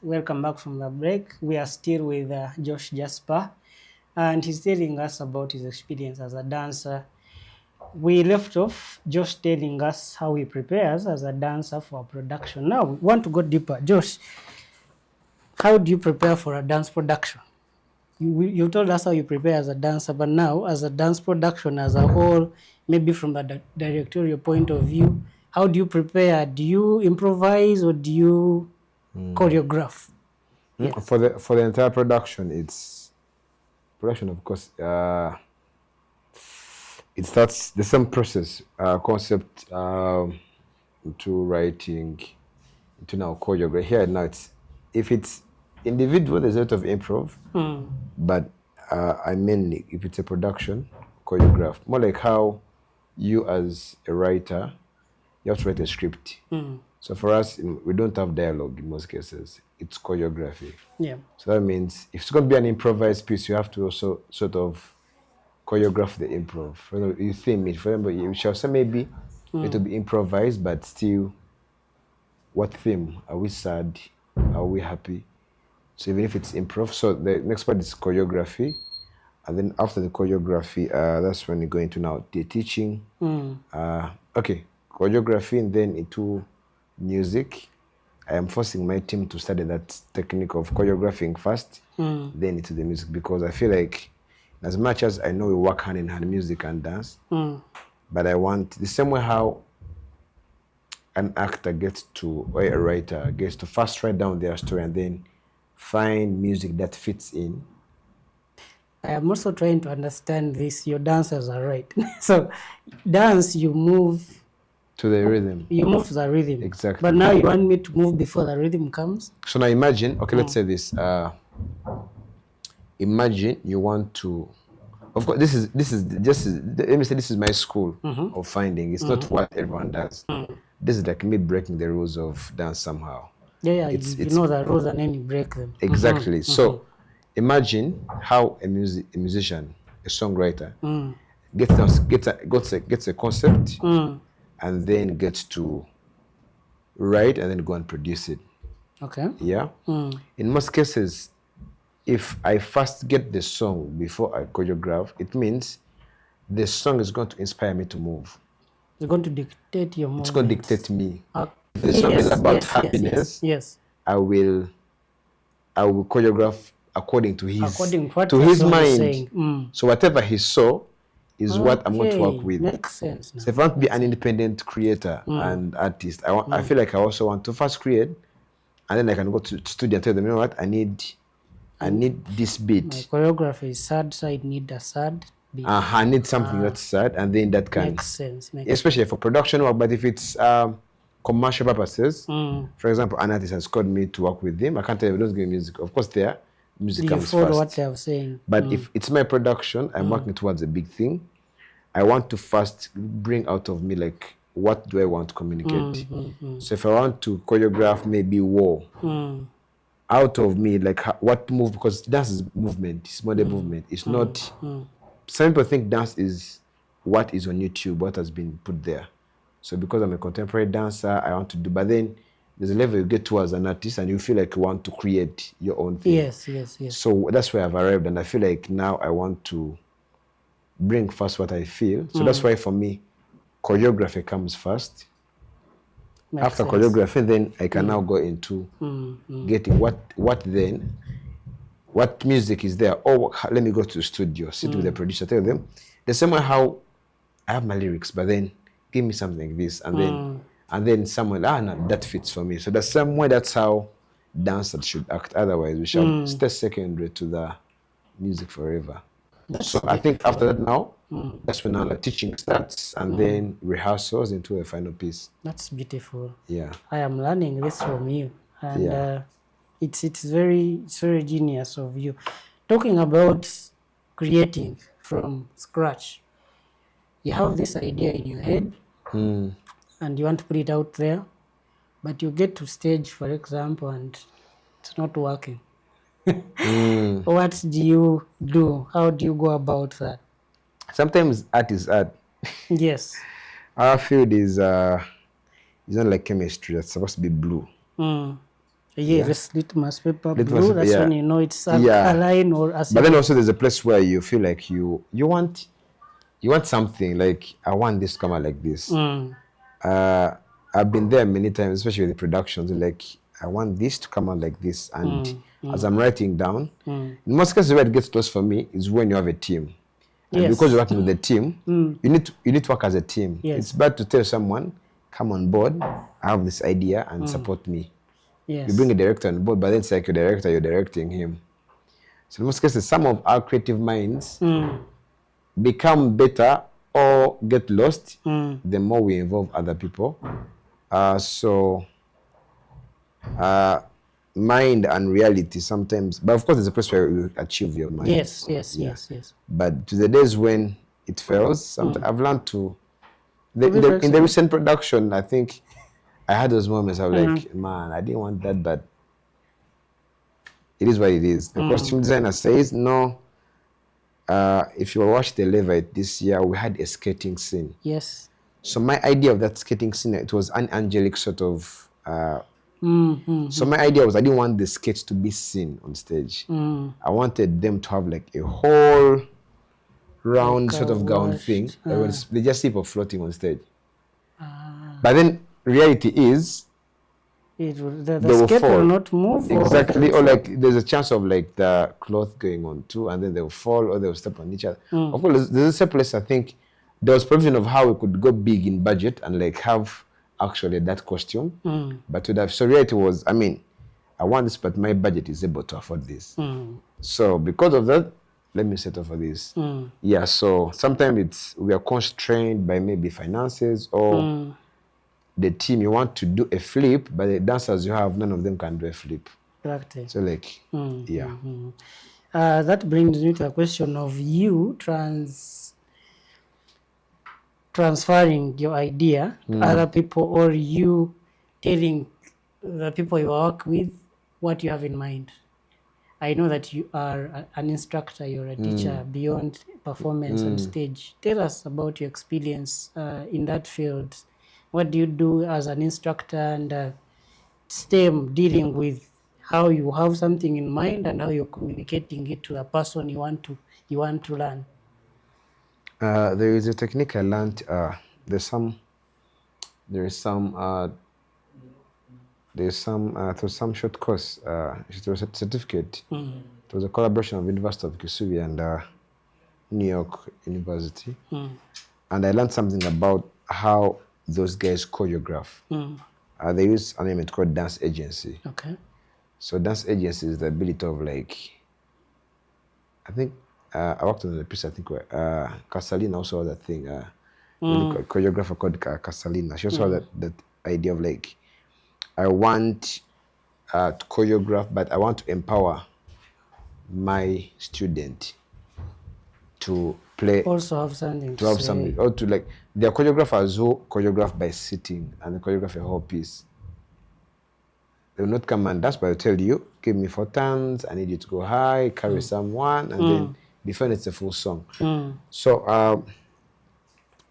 Welcome back from the break. We are still with Josh Jasper, and he's telling us about his experience as a dancer. We left off Josh telling us how he prepares as a dancer for a production. Now we want to go deeper. Josh, how do you prepare for a dance production? You told us how you prepare as a dancer, but now as a dance production as a whole, maybe from the directorial point of view, how do you prepare? Do you improvise or do you choreograph? Yes. For the entire production, it's production, of course. It starts the same process, concept to writing, to now choreography. Here now, if it's individual, there's a lot of improv, but I mainly, if it's a production, choreograph. More like how you as a writer, you have to write a script. So for us, we don't have dialogue in most cases. It's choreography. Yeah. So that means if it's going to be an improvised piece, you have to also sort of choreograph the improv. You theme it. For example, you shall say maybe it will be improvised, but still, what theme? Are we sad? Are we happy? So even if it's improv, so the next part is choreography. And then after the choreography, that's when you go into now the teaching. Okay, choreography and then into music. I am forcing my team to study that technique of choreographing first, then into the music, because I feel like as much as I know we work hand in hand, music and dance, but I want the same way how an actor gets to, or a writer gets to first write down their story and then find music that fits in. I am also trying to understand this. Your dancers are right. So, dance, you move to the rhythm. You move to the rhythm. Exactly. But now you want me to move before the rhythm comes? So now imagine, okay, let's say this. Imagine you want to, of course, this is just, let me say this is my school of finding. It's not what everyone does. This is like me breaking the rules of dance somehow. Yeah, you know the rules and then you break them. Exactly. So imagine how a musician, a songwriter, gets a concept and then gets to write and then go and produce it. Okay. Yeah. In most cases, if I first get the song before I choreograph, it means the song is going to inspire me to move. It's going to dictate your movements. It's going to dictate me. If the Yes, song is about yes, happiness, yes. I will choreograph according to his what to the his song is mind. saying. So whatever he saw is what I'm going to work with. Makes sense now. So if I want to be an independent creator and artist, I feel like I also want to first create, and then I can go to studio and tell them, you know what, I need this beat. My choreography is sad, so I need a sad beat. I need something that's sad, and then that can Makes sense. Especially for production work. But if it's commercial purposes, for example, an artist has called me to work with them, I can't tell you, don't give me music. Of course, there music comes follow first. what they're saying. But if it's my production, I'm working towards a big thing. I want to first bring out of me, like, what do I want to communicate? So if I want to choreograph maybe war, out of me, like what move, because dance is movement, it's modern movement. It's not, some people think dance is what is on YouTube, what has been put there. So because I'm a contemporary dancer, I want to do, but then there's a level you get to as an artist and you feel like you want to create your own thing. Yes. So that's where I've arrived, and I feel like now I want to bring first what I feel. So that's why for me, choreography comes first. After choreography, then I can now go into getting what music is there. Or let me go to the studio, sit with the producer, tell them the same way how I have my lyrics, but then give me something like this, and then someone, no, that fits for me. So the same way, that's how dancers should act. Otherwise, we shall stay secondary to the music forever. So I think after that now, that's when now the teaching starts, and then rehearsals into a final piece. That's beautiful. Yeah. I am learning this from you, and it's very genius of you. Talking about creating from scratch, you have this idea in your head, and you want to put it out there, but you get to stage, for example, and it's not working. What do you do? How do you go about that? Sometimes art is art. Yes. Our field is not like chemistry that's supposed to be blue. Yes, litmus paper Litmus blue. paper, That's yeah. when you know it's a Yeah. line or a But symbol. then also there's a place where you feel like you want something, like I want this to come out like this. I've been there many times, especially with the productions, like I want this to come out like this. And as I'm writing down, in most cases where it gets close for me is when you have a team. And Yes. because you're working with a team, you need to work as a team. Yes. It's bad to tell someone, come on board, I have this idea and support me. Yes. You bring a director on board, but then it's like your director, you're directing him. So in most cases, some of our creative minds become better or get lost the more we involve other people. Mind and reality sometimes, but of course there's a place where you achieve your mind. Yes, yes, yes, yes. But to the days when it fails, sometimes I've learned to, in the flexible. recent production, I think I had those moments of like, man, I didn't want that, but it is what it is. The costume designer says, no, if you watch the Levite this year, we had a skating scene. Yes. So my idea of that skating scene, it was an angelic sort of, so my idea was I didn't want the skates to be seen on stage. I wanted them to have like a whole round Like sort of gown washed, thing. They just see people floating on stage. But then reality is the they will skate fall. will not move. Exactly. Or like there's a chance of like the cloth going on too, and then they'll fall or they'll step on each other. Of course, there's a place I think there was provision of how we could go big in budget and like have actually that costume. But with that, so reality was, I mean, I want this, but my budget is able to afford this. So because of that, let me settle for this. Yeah. So sometimes we are constrained by maybe finances or the team. You want to do a flip, but the dancers you have, none of them can do a flip. Exactly. So like, yeah. That brings me to a question of you transferring your idea to other people, or you telling the people you work with what you have in mind. I know that you are an instructor, you're a teacher beyond performance on stage. Tell us about your experience in that field. What do you do as an instructor, and STEM dealing with how you have something in mind and how you're communicating it to the person you want to learn? There is a technique I learned. There's some short course. It was a certificate. It was a collaboration of University of Kisubi and New York University. And I learned something about how those guys choreograph. They use an element called dance agency. Okay. So dance agency is the ability of like, I think I worked on the piece, I think Casalina also had that thing. Choreographer called Casalina. She also had that idea of like, I want to choreograph, but I want to empower my student to play, Also have something to have something, or to like, there are choreographers who choreograph by sitting and they choreograph a whole piece. They will not come and dance, but they'll tell you, give me 4 turns, I need you to go high, carry someone, and then before it's a full song. So,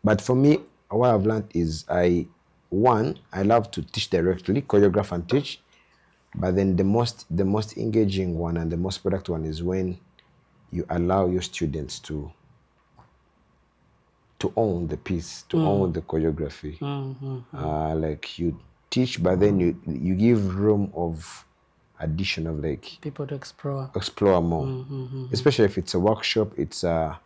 but for me, what I've learned is I love to teach directly, choreograph and teach. But then the most engaging one and the most productive one is when you allow your students to own the piece, to own the choreography. Like you teach, but then you give room of addition of like people to explore more. Especially if it's a workshop, it's a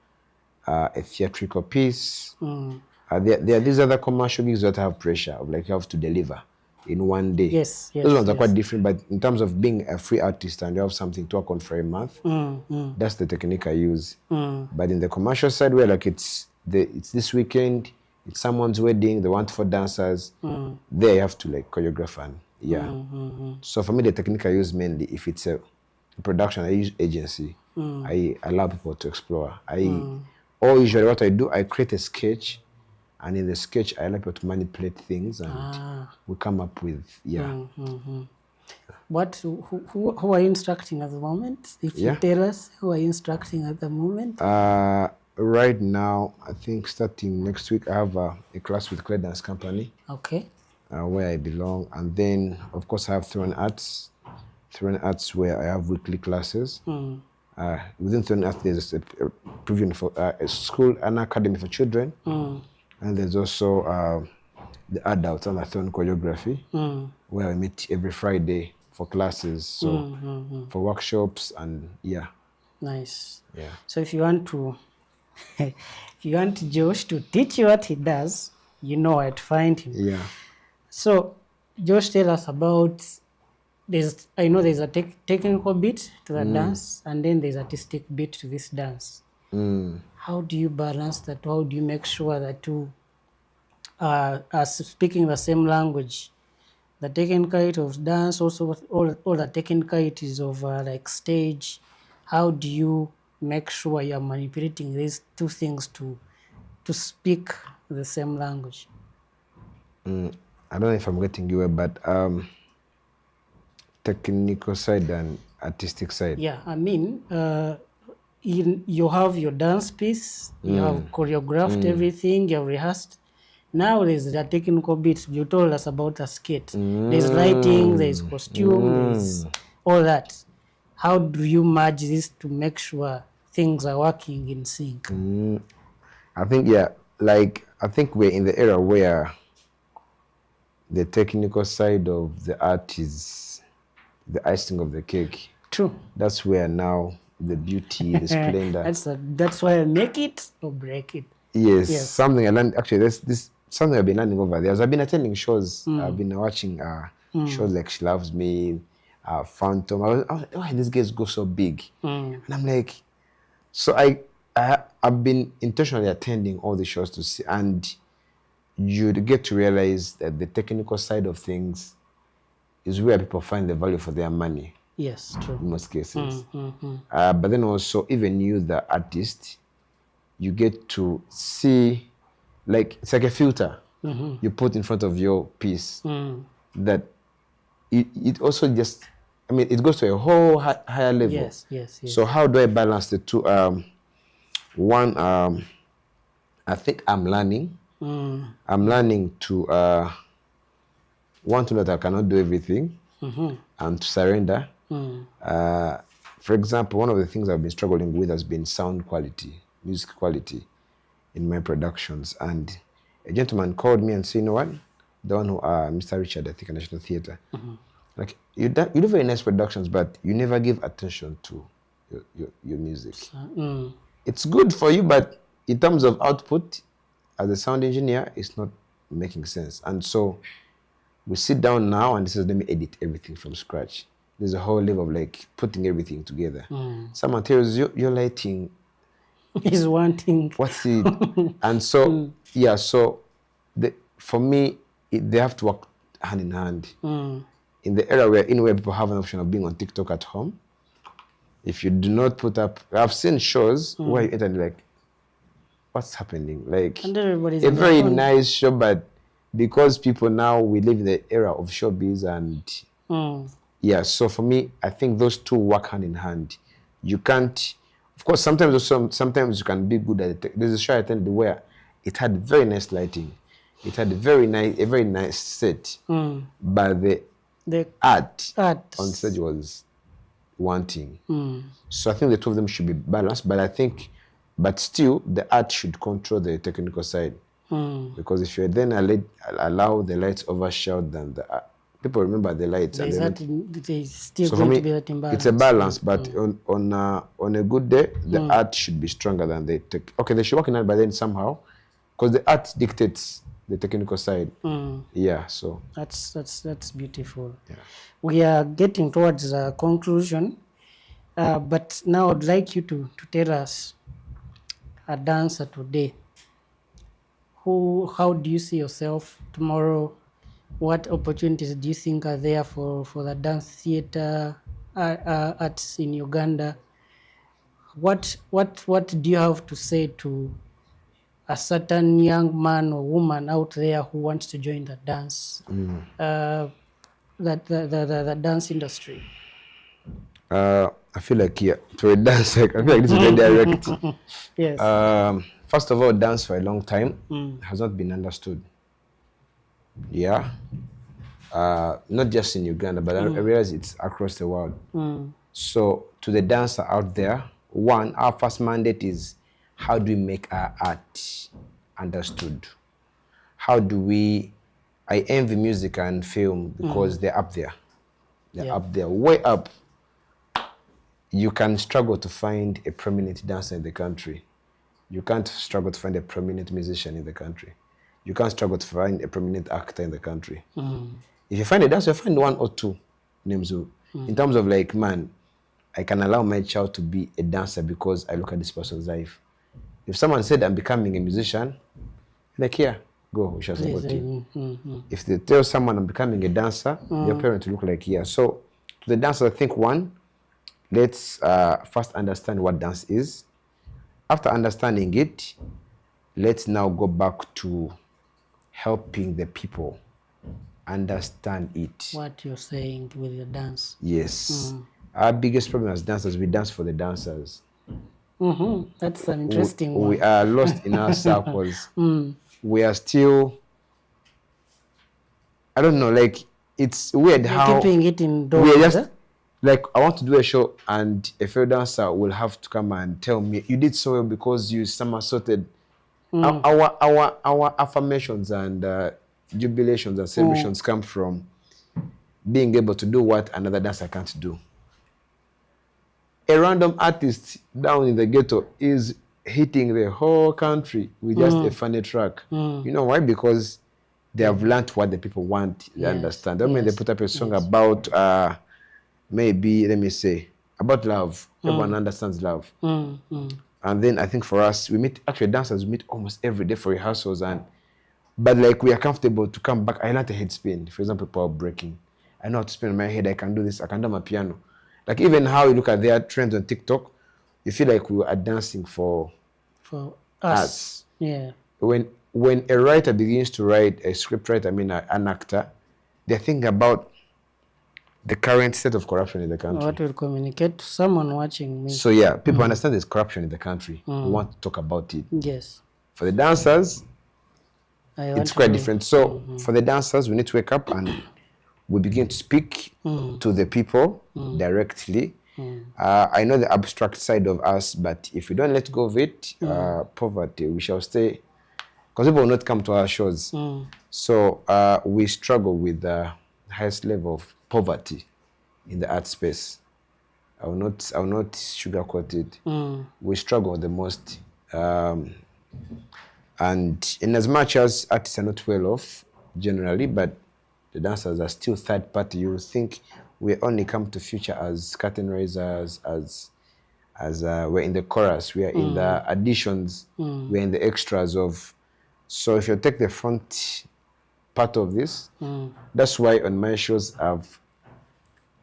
theatrical piece. There are these other commercial gigs that have pressure of like you have to deliver in one day. Yes, Those ones are quite different, but in terms of being a free artist and you have something to work on for a month, that's the technique I use. But in the commercial side, where like it's this weekend, it's someone's wedding, they want 4 dancers, there you have to like choreograph and So for me, the technique I use mainly, if it's a production, I use agency. I allow people to explore. Or usually what I do, I create a sketch, and in the sketch, I allow people to manipulate things, and we come up with, Who are you instructing at the moment? If you tell us, who are you instructing at the moment? Right now, I think starting next week, I have a class with Clay Dance Company. Okay. Where I belong. And then, of course, I have Throne Arts. Through Arts where I have weekly classes. Within Through Arts, there's a provision for a school, an academy for children, and there's also the adults and Through choreography, where we meet every Friday for classes, so for workshops and yeah. Nice. Yeah. So if you want to, if you want Josh to teach you what he does, you know where to find him. Yeah. So Josh, tell us about. I know there's a technical bit to the dance, and then there's artistic bit to this dance. How do you balance that? How do you make sure that two are speaking the same language? The technicality of dance, also all the technicalities of like stage. How do you make sure you're manipulating these two things to speak the same language? I don't know if I'm getting you, but technical side and artistic side. Yeah, I mean, you have your dance piece, you have choreographed everything, you have rehearsed. Now there's the technical bit. You told us about a skit. There's lighting, there's costume, there's all that. How do you merge this to make sure things are working in sync? I think, yeah, like, I think we're in the era where the technical side of the art is the icing of the cake. True. That's where now the beauty, the splendor. That's why I make it or break it. Yes. Something I learned, actually, this something I've been learning over there. I've been attending shows. I've been watching shows like She Loves Me, Phantom. I was like, why these guys go so big? And I'm like, so I've been intentionally attending all the shows to see, and you get to realize that the technical side of things is where people find the value for their money. Yes, true. In most cases. But then also, even you, the artist, you get to see, like, it's like a filter you put in front of your piece that it also just, I mean, it goes to a whole higher level. Yes. So how do I balance the two? One, I think I'm learning. I'm learning to want to know that I cannot do everything and to surrender. For example, one of the things I've been struggling with has been sound quality, music quality in my productions. And a gentleman called me and said, you know what? The one who, Mr. Richard, I think, at National Theatre. Like, you do very nice productions, but you never give attention to your music. It's good for you, but in terms of output, as a sound engineer, it's not making sense. And so we sit down now and says, let me edit everything from scratch. There's a whole level of like putting everything together. Someone tells you, your lighting is wanting. What's it? And so, yeah, so for me, they have to work hand in hand. In the era where people have an option of being on TikTok at home, if you do not put up, I've seen shows where you enter and like, what's happening? Like, and everybody's a very nice show, but because people now, we live in the era of showbiz and yeah, so for me, I think those two work hand in hand. You can't, of course, sometimes you can be good at it. There's a show I attended where it had very nice lighting. It had a very nice set, but the art on stage was wanting. So I think the two of them should be balanced, but still the art should control the technical side. Because if you then allow the lights overshadow than the art, people remember the lights. There's still so going me, to be that imbalance. It's a balance, but on a good day, the art should be stronger than the tech. Okay, they should work in it, but then somehow, because the art dictates the technical side. Yeah, so that's beautiful. Yeah. We are getting towards a conclusion, but now I'd like you to tell us a dancer today. How do you see yourself tomorrow? What opportunities do you think are there for the dance theater arts in Uganda? What do you have to say to a certain young man or woman out there who wants to join the dance, the dance industry? I feel like, yeah, to a dance, I feel like this is very direct. Yes. First of all, dance for a long time has not been understood. Yeah. not just in Uganda, but I realize it's across the world. So to the dancer out there, one, our first mandate is how do we make our art understood? How do we, I envy music and film because they're up there. They're up there, way up. You can struggle to find a prominent dancer in the country. You can't struggle to find a prominent musician in the country. You can't struggle to find a prominent actor in the country. If you find a dancer, you find one or two names. In terms of like, man, I can allow my child to be a dancer because I look at this person's life. If someone said I'm becoming a musician, like, yeah, go, we shall support you. If they tell someone I'm becoming a dancer, their parents look like, yeah. So to the dancer, I think one, let's first understand what dance is. After understanding it, let's now go back to helping the people understand it. What you're saying with your dance. Yes. Our biggest problem as dancers, we dance for the dancers. That's an interesting one. We are lost in our circles. We are still, I don't know, like, it's weird how keeping it indoors. We are just, like, I want to do a show and a fellow dancer will have to come and tell me, you did so well because you somersaulted. Our affirmations and jubilations and celebrations come from being able to do what another dancer can't do. A random artist down in the ghetto is hitting the whole country with just a funny track. You know why? Because they have learned what the people want, they understand. I mean, they put up a song about, maybe, let me say, about love. Everyone understands love. And then I think for us, we meet, actually dancers, we meet almost every day for rehearsals. But like, we are comfortable to come back. I learned a head spin, for example, power breaking. I know how to spin on my head, I can do this, I can do my piano. Like, even how you look at their trends on TikTok, you feel like we are dancing for us. Yeah. When a writer begins to write, a script writer, I mean an actor, they're thinking about the current state of corruption in the country. What will communicate to someone watching me. So yeah, people understand there's corruption in the country. We want to talk about it. Yes. For the dancers, it's quite different. So for the dancers, we need to wake up and we begin to speak to the people directly. I know the abstract side of us, but if we don't let go of it, poverty, we shall stay, because people will not come to our shows. So we struggle with the highest level of poverty in the art space. I will not sugarcoat it. We struggle the most. And in as much as artists are not well off generally, but the dancers are still third party. You think we only come to Future as curtain raisers, as we're in the chorus, we are in the additions, we're in the extras of. So if you take the front part of this, that's why on my shows I've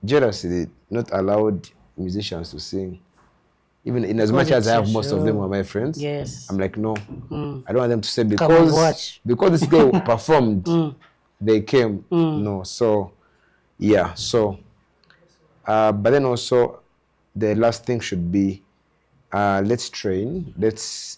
jealously not allowed musicians to sing. Even in as much as I have most of them are my friends, I'm like, no, I don't want them to say because this girl performed, they came. No, so yeah, so but then also the last thing should be let's train, let's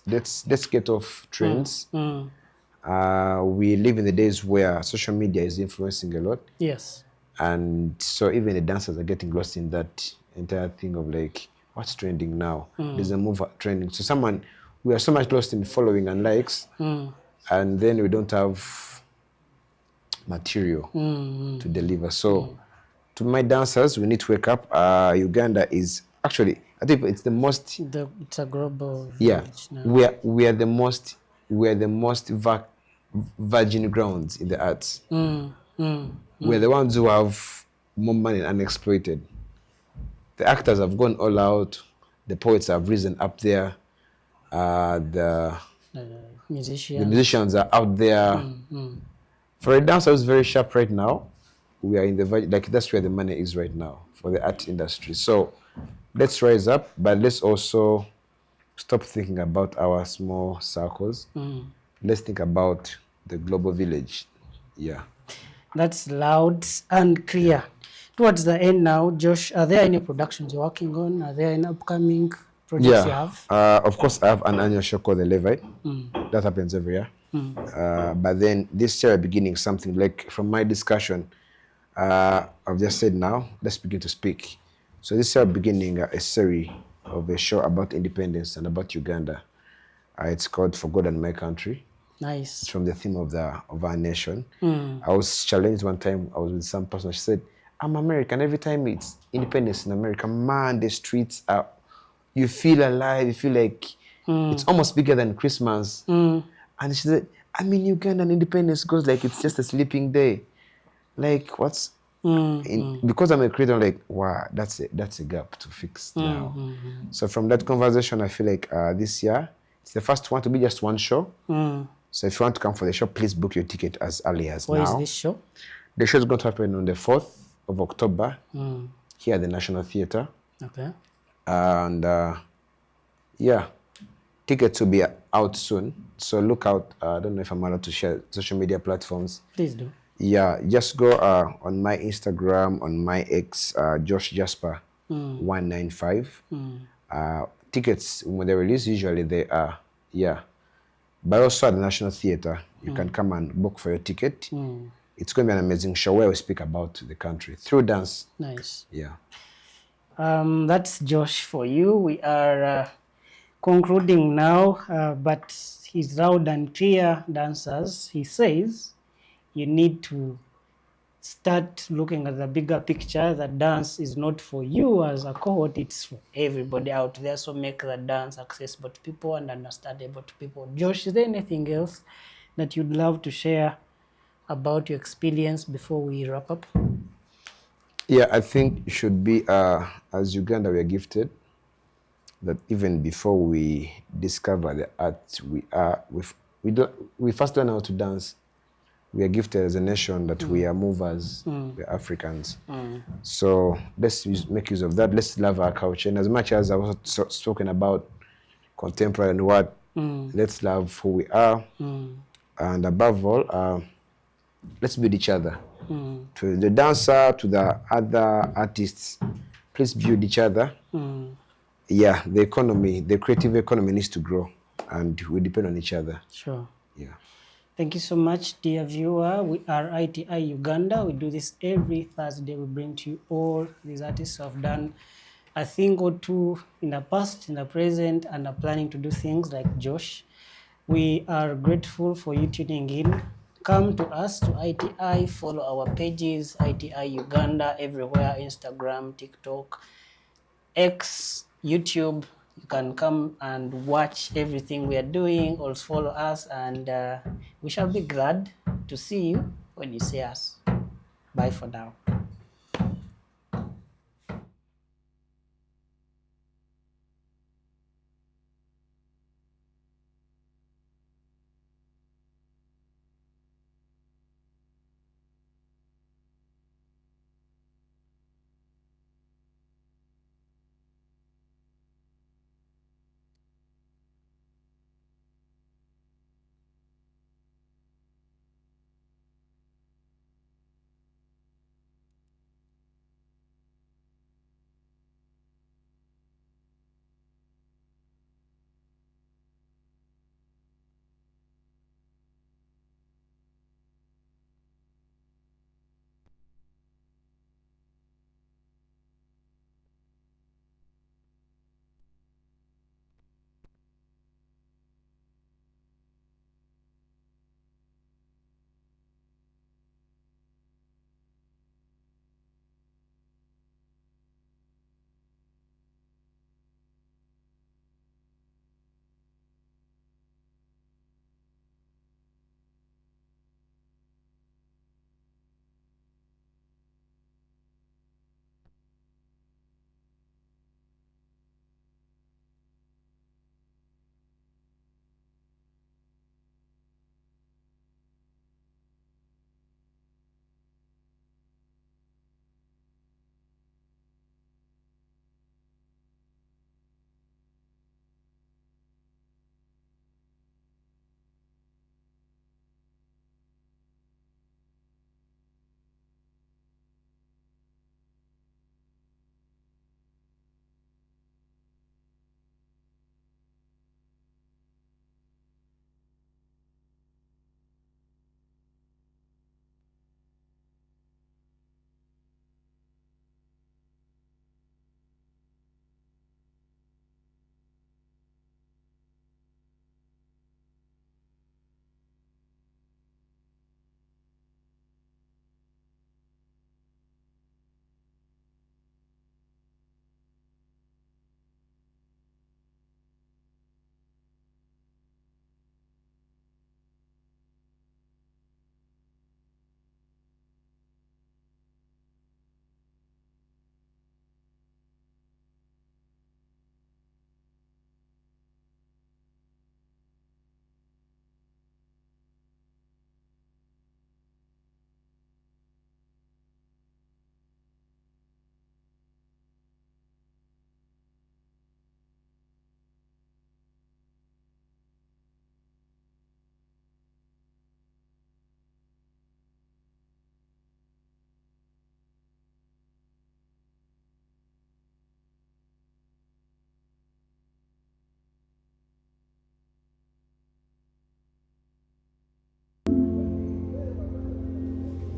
get off trends. We live in the days where social media is influencing a lot. Yes. And so even the dancers are getting lost in that entire thing of like, what's trending now? There's a move trending. So we are so much lost in following and likes, and then we don't have material to deliver. So to my dancers, we need to wake up. Uganda is actually, I think it's the most. It's a global. Yeah, now. we are the most virgin grounds in the arts. We're the ones who have more money unexploited. The actors have gone all out. The poets have risen up there. The musicians are out there. For a dancer who's very sharp right now, we are in the like that's where the money is right now for the art industry. So let's rise up, but let's also stop thinking about our small circles. Let's think about the global village. Yeah. That's loud and clear. Towards the end now, Josh, are there any productions you're working on? Are there any upcoming projects you have? Of course, I have an annual show called The Levite. That happens every year. But then this year, I'm beginning something like, from my discussion, I've just said now, let's begin to speak. So this is our beginning a series of a show about independence and about Uganda. It's called For God and My Country. It's Nice. from the theme of our nation. I was challenged one time. I was with some person. She said, "I'm American. Every time it's independence in America, man, the streets are. You feel alive. You feel like it's almost bigger than Christmas." And she said, "I'm in Uganda, and independence goes like it's just a sleeping day. Like what's because I'm a creator, I'm like, wow, that's a gap to fix now." So from that conversation, I feel like this year it's the first one to be just one show. So if you want to come for the show, please book your ticket as early as Where is now. this show? The show is going to happen on the 4th of October here at the National Theatre. Okay. And yeah, tickets will be out soon. So look out. I don't know if I'm allowed to share social media platforms. Please do. Yeah, just go on my Instagram, on my ex, Josh Jasper 195. Tickets, when they release, usually they are, yeah. But also at the National Theatre, you can come and book for your ticket. It's going to be an amazing show where we speak about the country through dance. Nice. Yeah. That's Josh for you. We are concluding now, but he's loud and clear dancers. He says you need to start looking at the bigger picture. That dance is not for you as a cohort, it's for everybody out there. So make the dance accessible to people and understandable to people. Josh, is there anything else that you'd love to share about your experience before we wrap up? Yeah, I think it should be, as Uganda, we are gifted that even before we discover the art, we first learn how to dance. We are gifted as a nation that we are movers, we are Africans. So let's make use of that. Let's love our culture. And as much as I was spoken about contemporary and what, let's love who we are. And above all, let's build each other. To the dancer, to the other artists, please build each other. Yeah, the economy, the creative economy needs to grow, and we depend on each other. Sure. Yeah. Thank you so much, dear viewer. We are ITI Uganda. We do this every Thursday. We bring to you all these artists who have done a thing or two in the past, in the present, and are planning to do things like Josh. We are grateful for you tuning in. Come to us to ITI, follow our pages, ITI Uganda, everywhere, Instagram, TikTok, X, YouTube. You can come and watch everything we are doing. Also follow us, and we shall be glad to see you when you see us. Bye for now.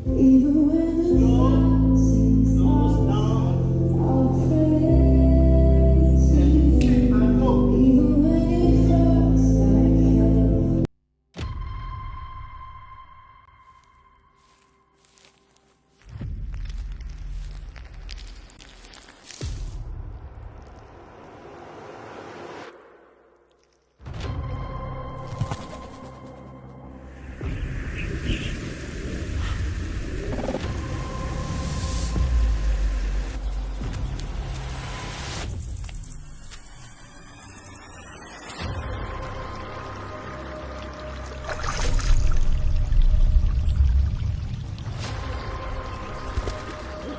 If